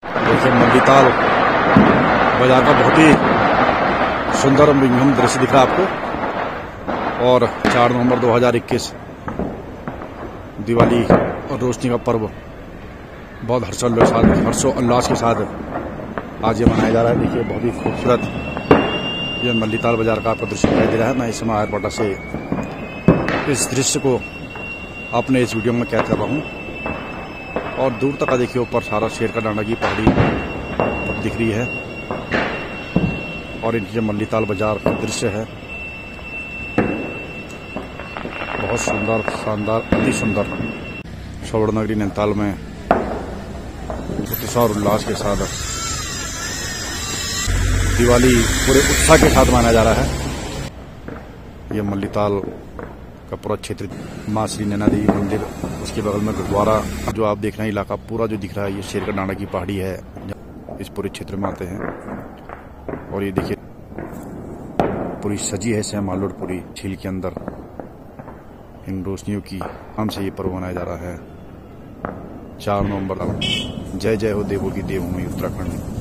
देखिए मल्लीताल बाजार का बहुत ही सुंदर मनोरम दृश्य दिख रहा है आपको। और 4 नवंबर 2021 दिवाली और रोशनी का पर्व बहुत हर्षोल्लास के साथ आज ये मनाया जा रहा है। देखिए बहुत ही खूबसूरत ये मल्लीताल बाजार का आपका दृश्य दिखाई दे रहा है। मैं इस समय आयरपाटा से इस दृश्य को अपने इस वीडियो में कैद कर रहा हूँ। और दूर तक देखिए ऊपर सारा शेर का डांडा की पहाड़ी दिख रही है। और ये मल्लीताल बाजार का दृश्य है, बहुत सुंदर, शानदार, अति सुंदर। स्वर्ण नगरी नैनीताल में उत्साह और उल्लास के साथ दिवाली पूरे उत्साह के साथ मनाया जा रहा है। ये मल्लीताल का पूरा क्षेत्र, माँ श्री नैना देवी मंदिर, उसके बगल में गुरुद्वारा, जो आप देख रहे हैं इलाका पूरा जो दिख रहा है, ये शेर का डांडा की पहाड़ी है। इस पूरे क्षेत्र में आते हैं और ये देखिए पूरी सजी है श्यामालोड पूरी झील के अंदर इन रोशनियों की नाम से ये पर्व मनाया जा रहा है। 4 नवंबर। जय जय हो देवों की देवभूमि उत्तराखंड।